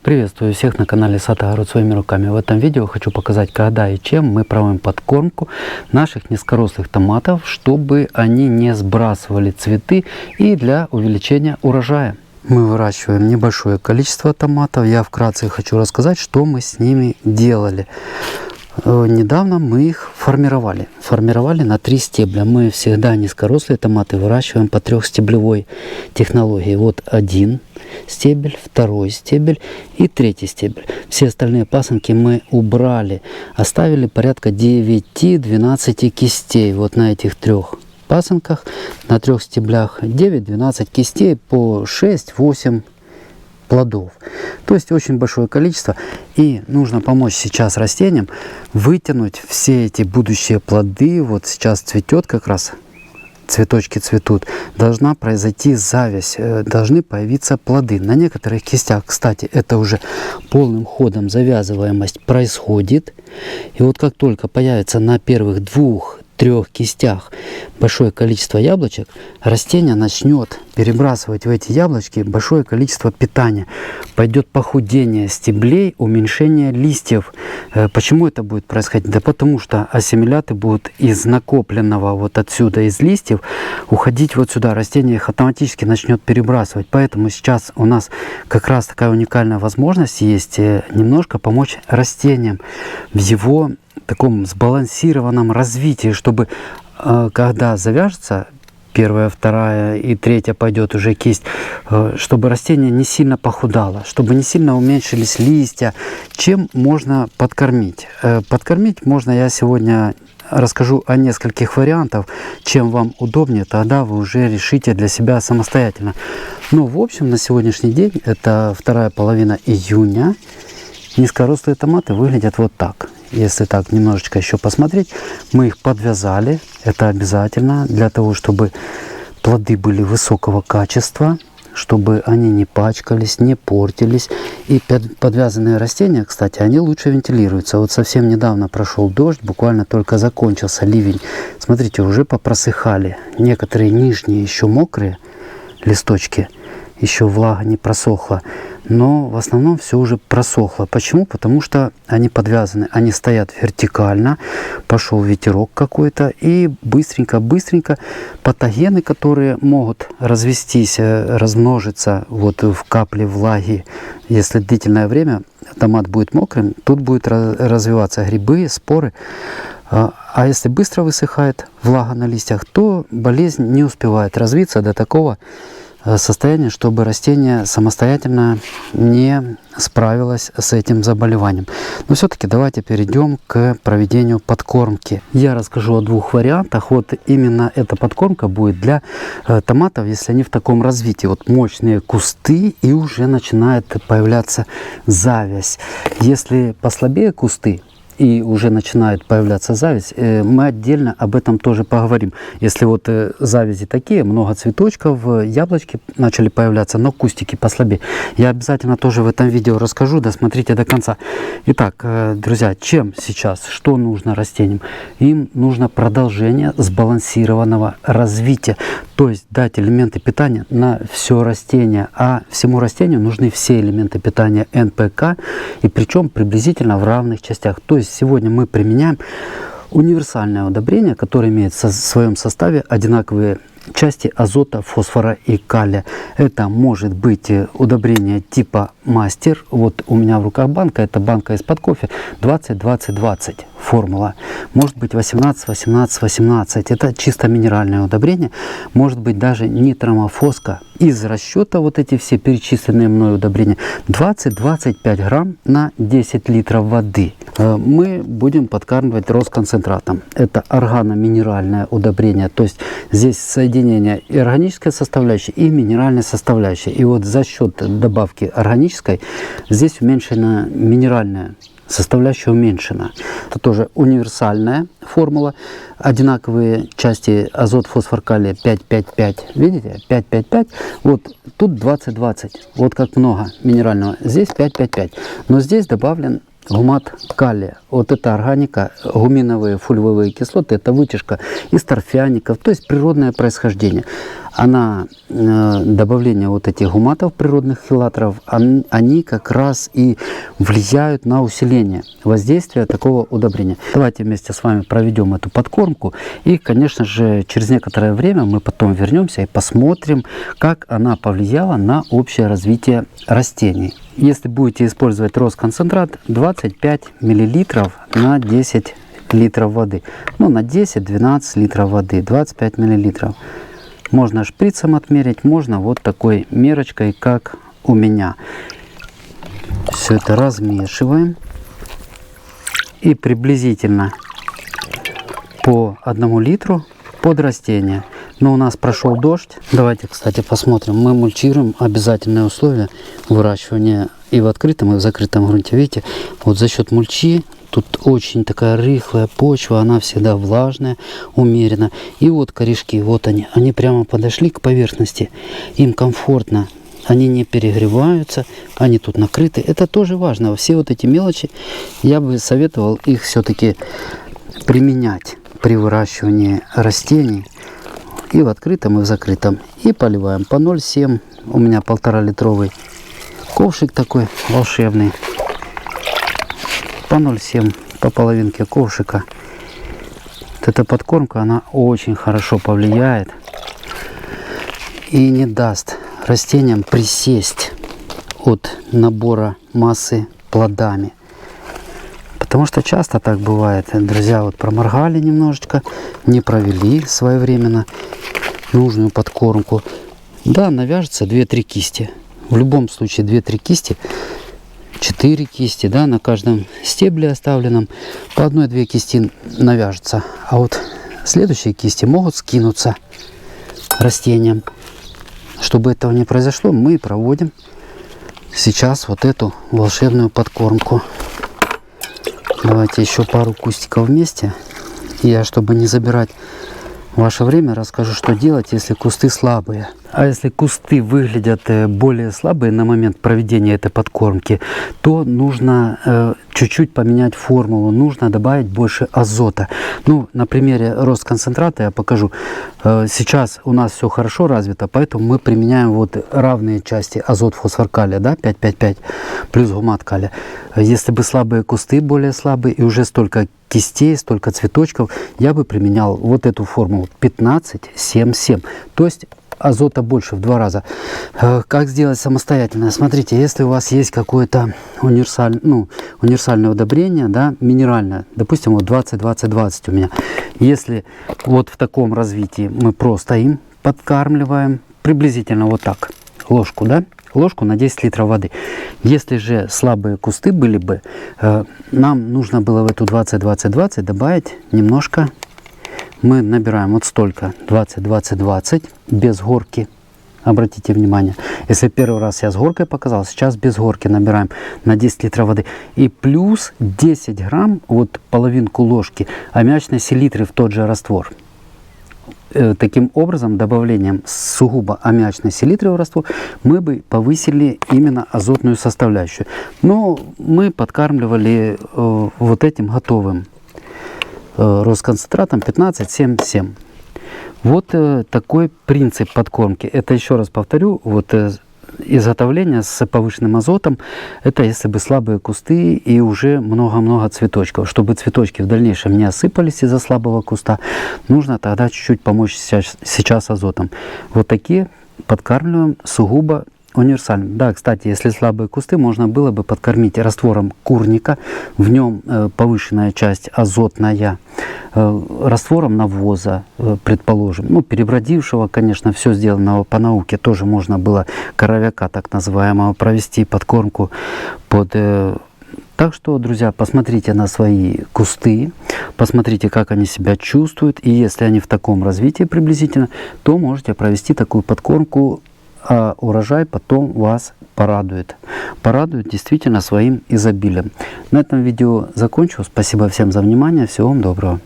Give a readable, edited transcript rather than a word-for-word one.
Приветствую всех на канале Сад и Огород своими руками. В этом видео хочу показать, когда и чем мы проводим подкормку наших низкорослых томатов, чтобы они не сбрасывали цветы и для увеличения урожая. Мы выращиваем небольшое количество томатов. Я вкратце хочу рассказать, что мы с ними делали. Недавно мы их формировали. Формировали на 3 стебля. Мы всегда низкорослые томаты выращиваем по 3-стеблевой технологии. Вот один стебель, второй стебель и третий стебель. Все остальные пасынки мы убрали. Оставили порядка 9-12 кистей. Вот на этих 3 пасынках, на 3 стеблях 9-12 кистей по 6-8 плодов. То есть очень большое количество. И нужно помочь сейчас растениям вытянуть все эти будущие плоды. Вот сейчас цветет как раз, цветочки цветут. Должна произойти завязь, должны появиться плоды. На некоторых кистях, кстати, это уже полным ходом завязываемость происходит. И вот как только появится на первых 2-3 кистях большое количество яблочек, растение начнет перебрасывать в эти яблочки большое количество питания. Пойдет похудение стеблей, уменьшение листьев. Почему это будет происходить? Да потому что ассимиляты будут из накопленного вот отсюда, из листьев, уходить вот сюда. Растение их автоматически начнет перебрасывать. Поэтому сейчас у нас как раз такая уникальная возможность есть немножко помочь растениям в его таком сбалансированном развитии, чтобы когда завяжется первая, вторая и третья пойдет уже кисть, чтобы растение не сильно похудало, чтобы не сильно уменьшились листья. Чем можно подкормить? Подкормить можно, я сегодня расскажу о нескольких вариантах, чем вам удобнее, тогда вы уже решите для себя самостоятельно. Но в общем на сегодняшний день, это вторая половина июня, низкорослые томаты выглядят вот так. Если так немножечко еще посмотреть, мы их подвязали. Это обязательно для того, чтобы плоды были высокого качества, чтобы они не пачкались, не портились. И подвязанные растения, кстати, они лучше вентилируются. Вот совсем недавно прошел дождь, буквально только закончился ливень. Смотрите, уже попросыхали. Некоторые нижние еще мокрые листочки, еще влага не просохла. Но в основном все уже просохло. Почему? Потому что они подвязаны, они стоят вертикально, пошел ветерок какой-то, и быстренько патогены, которые могут развестись, размножиться вот в капле влаги, если длительное время томат будет мокрым, тут будут развиваться грибы, споры. А если быстро высыхает влага на листьях, то болезнь не успевает развиться до такого состояние, чтобы растение самостоятельно не справилось с этим заболеванием. Но все-таки давайте перейдем к проведению подкормки. Я расскажу о 2 вариантах. Вот именно эта подкормка будет для томатов, если они в таком развитии. Вот мощные кусты и уже начинает появляться завязь. Если послабее кусты, и уже начинает появляться завязь, мы отдельно об этом тоже поговорим. Если вот завязи такие, много цветочков, яблочки начали появляться, но кустики послабее, я обязательно тоже в этом видео расскажу, досмотрите до конца. Итак, друзья, чем сейчас, что нужно растениям? Им нужно продолжение сбалансированного развития, то есть дать элементы питания на все растение, а всему растению нужны все элементы питания НПК, и причем приблизительно в равных частях. То есть сегодня мы применяем универсальное удобрение, которое имеет в своем составе одинаковые части азота, фосфора и калия. Это может быть удобрение типа мастер. Вот у меня в руках банка, это банка из-под кофе, 20-20-20 формула. Может быть 18-18-18. Это чисто минеральное удобрение. Может быть даже нитромофоска. Из расчета вот эти все перечисленные мной удобрения 20-25 грамм на 10 литров воды. Мы будем подкармливать Росконцентратом. Это органоминеральное удобрение. То есть здесь соединение и органической составляющей, и минеральной составляющей. И вот за счет добавки органической здесь уменьшена минеральная составляющая, уменьшена. Это тоже универсальная формула. Одинаковые части азот, фосфор, калий 5-5-5. Видите? 5-5-5. Вот тут 20-20. Вот как много минерального. Здесь 5-5-5. Но здесь добавлен гумат калия. Вот это органика, гуминовые фульвовые кислоты, это вытяжка из торфяников, то есть природное происхождение. добавление вот этих гуматов, природных хелаторов, они как раз и влияют на усиление воздействия такого удобрения. Давайте вместе с вами проведем эту подкормку. И, конечно же, через некоторое время мы потом вернемся и посмотрим, как она повлияла на общее развитие растений. Если будете использовать Росконцентрат, 25 мл на 10 литров воды. Ну, на 10-12 литров воды, 25 мл. Можно шприцем отмерить, можно вот такой мерочкой, как у меня. Все это размешиваем. И приблизительно по 1 литру под растение. Но у нас прошел дождь. Давайте, кстати, посмотрим. Мы мульчируем, обязательное условие выращивания и в открытом, и в закрытом грунте. Видите, вот за счет мульчи тут очень такая рыхлая почва, она всегда влажная, умеренно. И вот корешки, вот они прямо подошли к поверхности. Им комфортно, они не перегреваются, они тут накрыты. Это тоже важно. Все вот эти мелочи, я бы советовал их все-таки применять при выращивании растений. И в открытом, и в закрытом. И поливаем по 0,7. У меня 1,5-литровый ковшик такой волшебный. По 0,7, по половинке ковшика. Вот эта подкормка, она очень хорошо повлияет. И не даст растениям присесть от набора массы плодами. Потому что часто так бывает. Друзья, вот проморгали немножечко, не провели своевременно нужную подкормку. Да, навяжется 2-3 кисти. В любом случае 2-3 кисти, 4 кисти, да, на каждом стебле оставленном по 1-2 кисти навяжется. А вот следующие кисти могут скинуться растениям. Чтобы этого не произошло, мы проводим сейчас вот эту волшебную подкормку. Давайте еще пару кустиков вместе. Я, чтобы не забирать ваше время, расскажу, что делать, если кусты слабые. А если кусты выглядят более слабые на момент проведения этой подкормки, то нужно чуть-чуть поменять формулу, нужно добавить больше азота. Ну, на примере Росконцентрата я покажу. Сейчас у нас все хорошо развито, поэтому мы применяем вот равные части азот, фосфор, калия, да, 5-5-5 плюс гумат калия. Если бы слабые кусты, более слабые, и уже столько кистей, столько цветочков, я бы применял вот эту формулу 15-7-7. То есть азота больше в 2 раза. Как сделать самостоятельно? Смотрите, если у вас есть какое-то универсальное удобрение, да, минеральное, допустим, вот 20-20-20 у меня. Если вот в таком развитии мы просто им подкармливаем, приблизительно вот так, ложку, да, ложку на 10 литров воды. Если же слабые кусты были бы, нам нужно было в эту 20-20-20 добавить немножко. Мы набираем вот столько, 20-20-20, без горки. Обратите внимание, если первый раз я с горкой показал, сейчас без горки набираем на 10 литров воды. И плюс 10 грамм, вот половинку ложки аммиачной селитры в тот же раствор. Таким образом, добавлением сугубо аммиачной селитры в раствор мы бы повысили именно азотную составляющую. Но мы подкармливали вот этим готовым Росконцентратом 15-7-7. Вот такой принцип подкормки. Это, еще раз повторю, вот изготовление с повышенным азотом, это если бы слабые кусты и уже много-много цветочков. Чтобы цветочки в дальнейшем не осыпались из-за слабого куста, нужно тогда чуть-чуть помочь сейчас азотом. Вот такие подкармливаем сугубо универсальным. Да, кстати, если слабые кусты, можно было бы подкормить раствором курника, в нем повышенная часть азотная, раствором навоза, предположим, ну, перебродившего, конечно, все сделано по науке, тоже можно было коровяка, так называемого, провести подкормку под... Так что, друзья, посмотрите на свои кусты, посмотрите, как они себя чувствуют, и если они в таком развитии приблизительно, то можете провести такую подкормку, а урожай потом вас порадует. Порадует действительно своим изобилием. На этом видео закончу. Спасибо всем за внимание. Всего вам доброго.